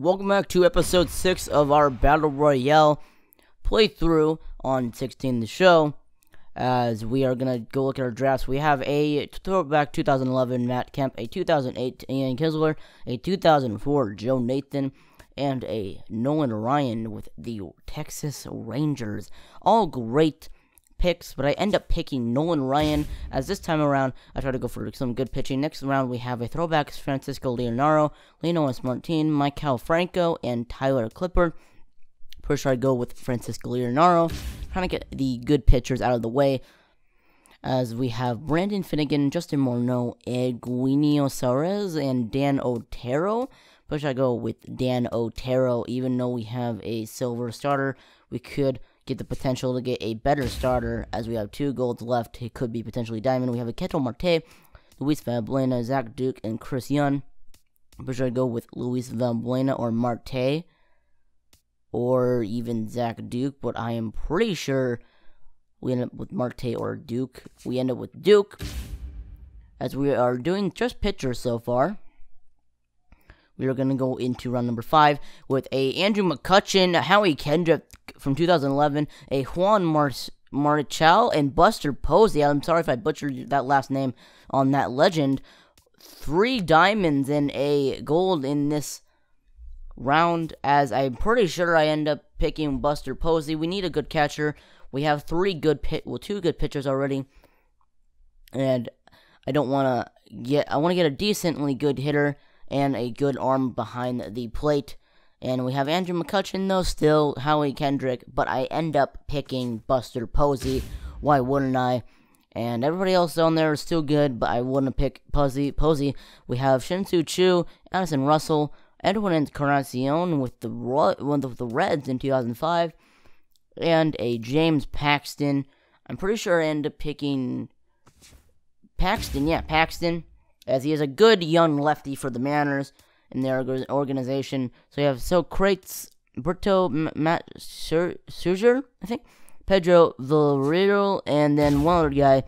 Welcome back to episode 6 of our Battle Royale playthrough on 16 the show. As we are going to go look at our drafts, we have a throwback 2011 Matt Kemp, a 2008 Ian Kinsler, a 2004 Joe Nathan, and a Nolan Ryan with the Texas Rangers. All great picks, but I end up picking Nolan Ryan, as this time around I try to go for some good pitching. Next round we have a throwback Francisco Leonardo, Lino Martin, Michael Franco, and Tyler Clippard. First I go with Francisco Leonardo, trying to get the good pitchers out of the way, as we have Brandon Finnegan, Justin Morneau, Eugenio Suarez, and Dan Otero. First I go with Dan Otero. Even though we have a silver starter, we could get the potential to get a better starter, as we have 2 golds left. It could be potentially diamond. We have a Ketel Marte, Luis Valbuena, Zach Duke, and Chris Young. I'm sure I'd go with Luis Valbuena or Marte, or even Zach Duke, but I am pretty sure we end up with Marte or Duke. We end up with Duke, as we are doing just pitchers so far. We are going to go into round number 5 with a Andrew McCutchen, Howie Kendrick from 2011, a Juan Marichal, and Buster Posey. I'm sorry if I butchered that last name on that legend. 3 diamonds and a gold in this round, as I'm pretty sure I end up picking Buster Posey. We need a good catcher. We have 2 good pitchers already, and I want to get a decently good hitter and a good arm behind the plate. And we have Andrew McCutchen, though, still Howie Kendrick, but I end up picking Buster Posey. Why wouldn't I? And everybody else on there is still good, but I wouldn't pick Posey. We have Shin-Soo Choo, Addison Russell, Edwin Encarnacion with the Reds in 2005, and a James Paxton. I'm pretty sure I end up picking Paxton. Yeah, Paxton, as he is a good young lefty for the Mariners in their organization. So you have Crates, Berto, Matt Scherzer, I think, Pedro Villarreal, and then one other guy,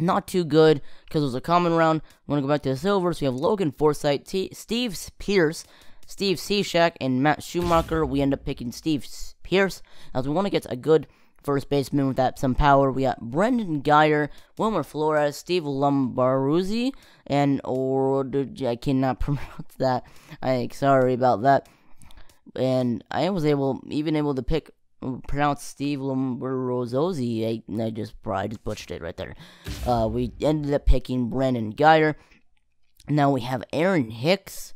not too good, because it was a common round. We want to go back to the silver, so we have Logan Forsythe, Steve Pierce, Steve Cishek, and Matt Schumacher. We end up picking Steve Pierce, as we want to get a good first baseman with some power. We got Brendan Geyer, Wilmer Flores, Steve Lombaruzzi, and I cannot pronounce that. Sorry about that. And I was able to pronounce Steve Lombaruzzi. I just butchered it right there. We ended up picking Brendan Geyer. Now we have Aaron Hicks,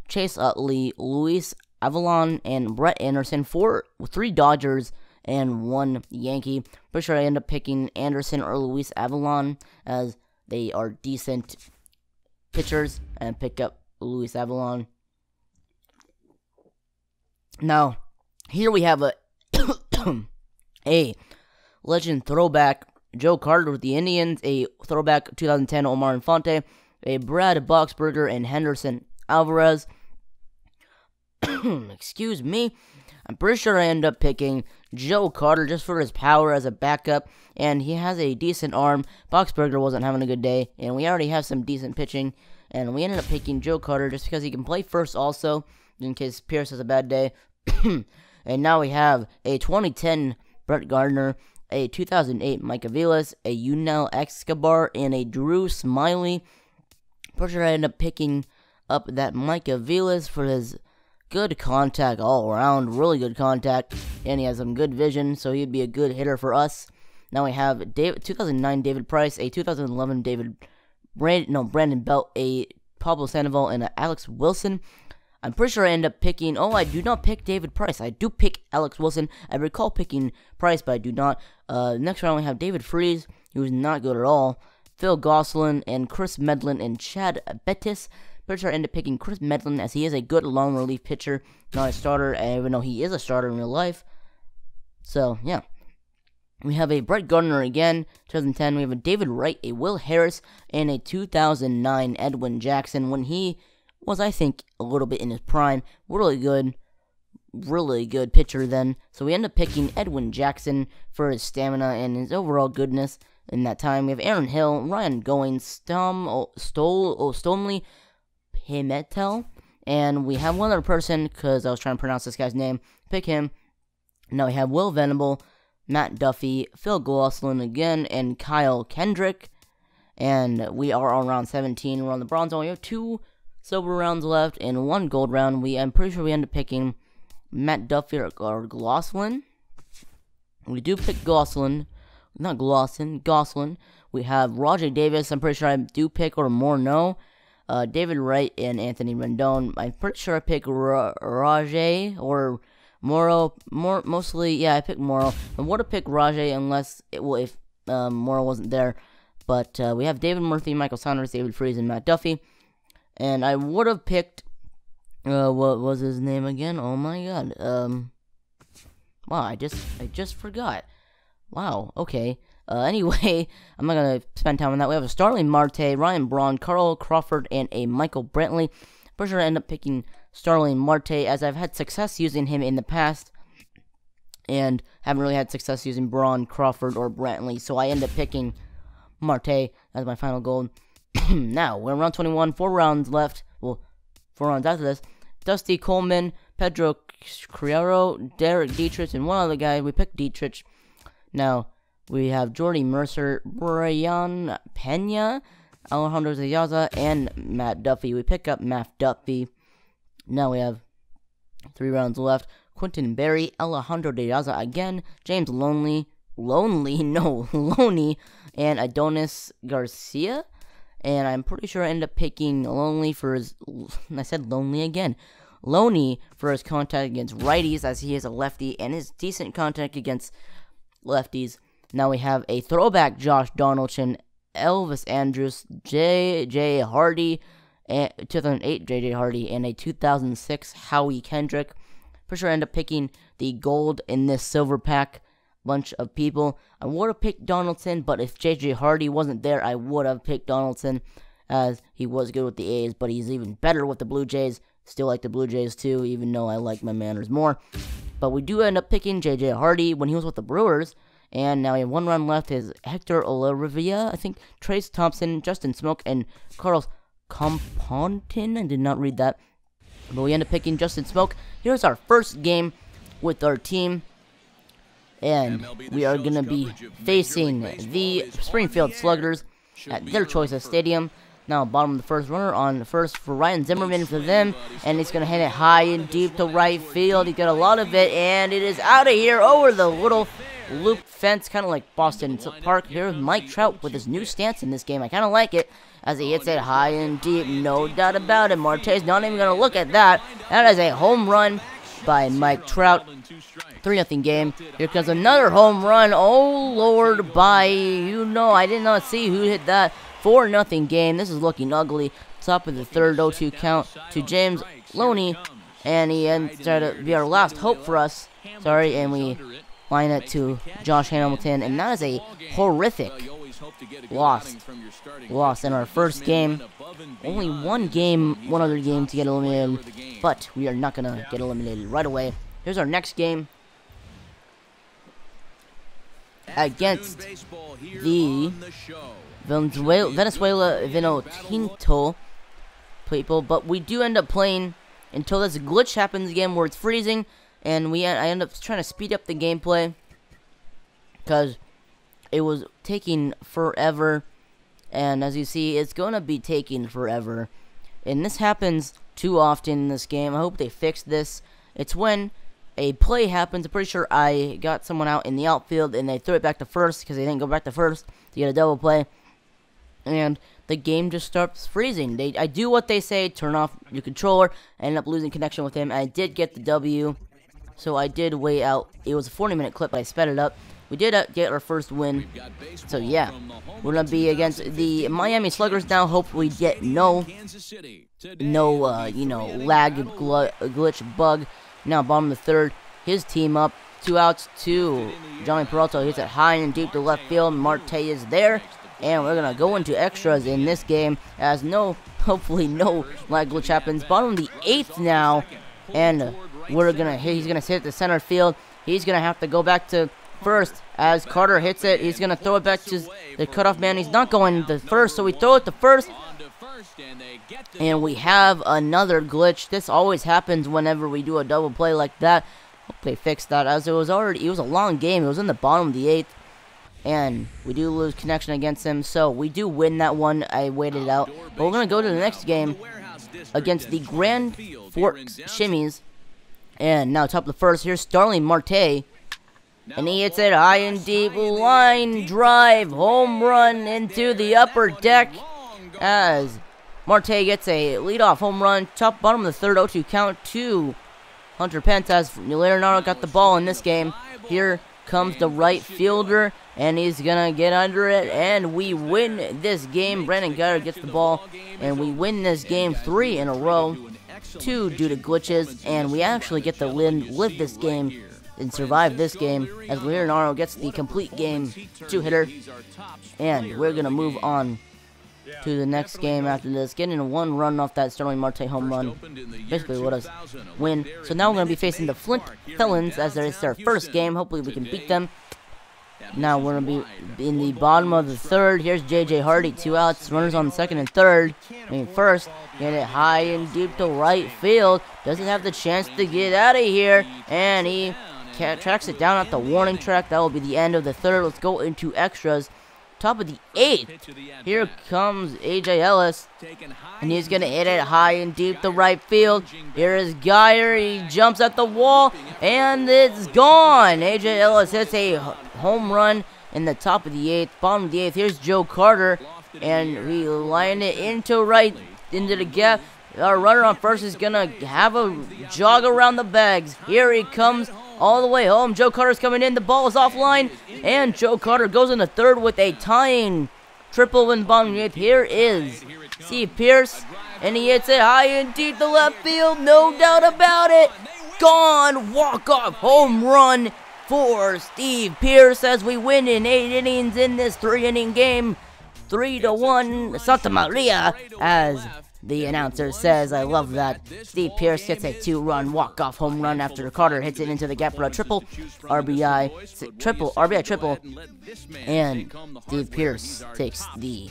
Chase Utley, Luis Avalon, and Brett Anderson. 3 Dodgers and 1 Yankee. Pretty sure I end up picking Anderson or Luis Avalon, as they are decent pitchers, and pick up Luis Avalon. Now, here we have a legend throwback, Joe Carter with the Indians, a throwback 2010 Omar Infante, a Brad Boxberger, and Henderson Alvarez. Excuse me. I'm pretty sure I end up picking Joe Carter just for his power as a backup, and he has a decent arm. Boxberger wasn't having a good day, and we already have some decent pitching, and we ended up picking Joe Carter just because he can play first also, in case Pierce has a bad day. And now we have a 2010 Brett Gardner, a 2008 Mike Aviles, a Yunel Escobar, and a Drew Smiley. Pretty sure I ended up picking up that Mike Aviles for his good contact all around, really good contact, and he has some good vision, so he'd be a good hitter for us. Now we have 2009 David Price, a 2011 Brandon Belt, a Pablo Sandoval, and a Alex Wilson. I'm pretty sure I end up picking, I do not pick David Price. I do pick Alex Wilson. I recall picking Price, but I do not. Next round we have David Freese, who's not good at all, Phil Gosselin, and Chris Medlin, and Chad Bettis. Pretty sure I end up picking Chris Medlin, as he is a good long relief pitcher, not a starter, even though he is a starter in real life. So, yeah. We have a Brett Gardner again, 2010. We have a David Wright, a Will Harris, and a 2009 Edwin Jackson, when he was, I think, a little bit in his prime. Really good pitcher then. So we end up picking Edwin Jackson for his stamina and his overall goodness in that time. We have Aaron Hill, Ryan Goins, Stonley Pimentel, And we have one other person, because I was trying to pronounce this guy's name. Pick him. Now we have Will Venable, Matt Duffy, Phil Gosselin again, and Kyle Kendrick. And we are on round 17. We're on the bronze round. We have 2 silver rounds left and 1 gold round. I'm pretty sure we end up picking Matt Duffy or Gosselin. We do pick Gosselin. Not Glosson, Gosselin. We have Rajay Davis. I'm pretty sure I do pick, or Morneau. David Wright and Anthony Rendon. I'm pretty sure I pick Rajay or Morrow. Mostly, yeah, I picked Morrow. I would have picked Rajay unless, if Morrow wasn't there. But we have David Murphy, Michael Saunders, David Freese, and Matt Duffy. And I would have picked, what was his name again? Oh my god. Wow, I just forgot. Wow, okay. Anyway, I'm not going to spend time on that. We have a Starling Marte, Ryan Braun, Carl Crawford, and a Michael Brantley. Pretty sure I end up picking Starling Marte, as I've had success using him in the past, and haven't really had success using Braun, Crawford, or Brantley, so I end up picking Marte as my final goal. Now, we're in round 21, 4 rounds left. Well, 4 rounds after this. Dusty Coleman, Pedro Criero, Derek Dietrich, and one other guy. We picked Dietrich. Now, we have Jordy Mercer, Brian Pena, Alejandro Zayaza, and Matt Duffy. We pick up Matt Duffy. Now we have 3 rounds left. Quentin Berry, Alejandro Zayaza again, James Loney, and Adonis Garcia. And I'm pretty sure I end up picking Loney for his, I said Lonely again, Loney for his contact against righties, as he is a lefty, and his decent contact against lefties. Now we have a throwback Josh Donaldson, Elvis Andrus, J.J. Hardy, 2008 J.J. Hardy, and a 2006 Howie Kendrick. Pretty sure I end up picking the gold in this silver pack bunch of people. I would have picked Donaldson, but if J.J. Hardy wasn't there, I would have picked Donaldson, as he was good with the A's, but he's even better with the Blue Jays. Still like the Blue Jays too, even though I like my Manners more. But we do end up picking J.J. Hardy when he was with the Brewers. And now we have 1 run left. Is Hector Olivia, I think, Trace Thompson, Justin Smoke, and Carlos Compontin. I did not read that. But we end up picking Justin Smoke. Here's our first game with our team. And we are going to be facing the Springfield Sluggers at their choice of stadium. Now, bottom of the first, runner on first for Ryan Zimmerman for them. And he's going to hit it high and deep to right field. He got a lot of it, and it is out of here over the little loop fence, kind of like Boston Park. Here's Mike Trout with his new stance in this game. I kind of like it, as he hits it high and deep, no doubt about it. Marte's not even going to look at that. That is a home run by Mike Trout. 3-0 game. Here comes another home run. Oh, Lord, by, I did not see who hit that. 4-0 game. This is looking ugly. Top of the third, 0-2 count to James Loney. And he ends to be our last hope for us. Sorry, and we line it to Josh Hamilton. And that is a horrific loss in our first game. Only one other game to get eliminated. But we are not going to get eliminated right away. Here's our next game against the Venezuela Vinotinto people, but we do end up playing until this glitch happens again where it's freezing, and I end up trying to speed up the gameplay because it was taking forever, and as you see, it's going to be taking forever, and this happens too often in this game. I hope they fix this. It's when a play happens. I'm pretty sure I got someone out in the outfield and they threw it back to first because they didn't go back to first to get a double play. And the game just starts freezing. I do what they say, turn off your controller. I ended up losing connection with him. I did get the W, so I did wait out. It was a 40-minute clip, but I sped it up. We did get our first win. So yeah, we're going to be against the Miami Sluggers now. Hopefully get no lag, glitch, bug. Now, bottom of the third, his team up, 2 outs to Johnny Peralta. Hits it high and deep to left field. Marte is there, and we're going to go into extras in this game as hopefully no lag glitch happens. Bottom of the 8th now, and he's going to hit the center field. He's going to have to go back to first as Carter hits it. He's going to throw it back to the cutoff man. He's not going to first, so we throw it to first. And we have another glitch. This always happens whenever we do a double play like that. Hope they fixed that, as it was a long game. It was in the bottom of the 8th. And we do lose connection against him, so we do win that one. I waited it out. But we're going to go to the next game against the Grand Forks Shimmies. And now top of the first, here's Starling Marte. And he hits it high and deep, line drive, home run into the upper deck. As Marte gets a leadoff home run, bottom of the 3rd, 0-2 count to Hunter Pence, as Leonardo got the ball in this game. Here comes the right fielder, and he's gonna get under it, and we win this game. Brandon Guyer gets the ball, and we win this game 3 in a row, 2 due to glitches, and we actually get to live this game and survive this game, as Leonardo gets the complete game 2-hitter, and we're gonna move on to the next game after this, getting a 1 run off that Starling Marte home run. Basically let us win. So now we're going to be facing the Flint Felons, as it's their first game. Hopefully we can beat them. Now we're going to be in the bottom of the 3rd. Here's J.J. Hardy, 2 outs, runners on 2nd and 3rd. First, get it high and deep to right field. Doesn't have the chance to get out of here, and he tracks it down at the warning track. That will be the end of the 3rd. Let's go into extras. Top of the 8th, here comes A.J. Ellis, and he's going to hit it high and deep to right field. Here is Guyer, he jumps at the wall, and it's gone. A.J. Ellis hits a home run in the top of the 8th, bottom of the 8th. Here's Joe Carter, and we line it into the gap. Our runner on first is going to have a jog around the bags. Here he comes all the way home. Joe Carter's coming in. The ball is offline, and Joe Carter goes in the 3rd with a tying triple in the bottom of the 8th. Here is Steve Pierce, and he hits it high and deep to left field. No doubt about it. Gone. Walk-off home run for Steve Pierce, as we win in 8 innings in this 3-inning game. 3-1 Santa Maria, as the announcer says. I love that. Steve Pierce gets a 2-run walk-off home run after Carter hits it into the gap for a triple. RBI triple. And Steve Pierce takes the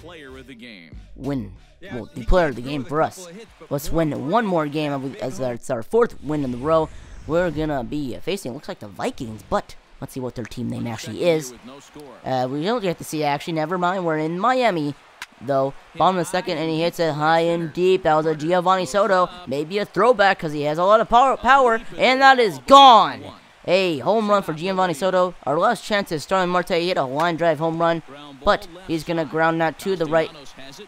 win. Well, the player of the game for us. Let's win one more game, as it's our 4th win in the row. We're gonna be facing, looks like the Vikings, but let's see what their team name actually is. We don't get to see it, actually. Never mind. We're in Miami, though. Bottom of the 2nd, and he hits it high and deep. That was a Giovanni Soto. Maybe a throwback, because he has a lot of power, and that is gone. A home run for Giovanni Soto. Our last chance is Starling Marte. He hit a line drive home run, but he's going to ground that to the right,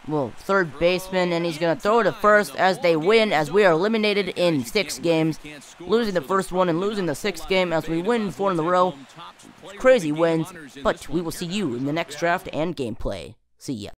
3rd baseman, and he's going to throw it to first as they win, as we are eliminated in 6 games, losing the first one and losing the 6th game, as we win 4 in a row. Crazy wins, but we will see you in the next draft and gameplay. See ya.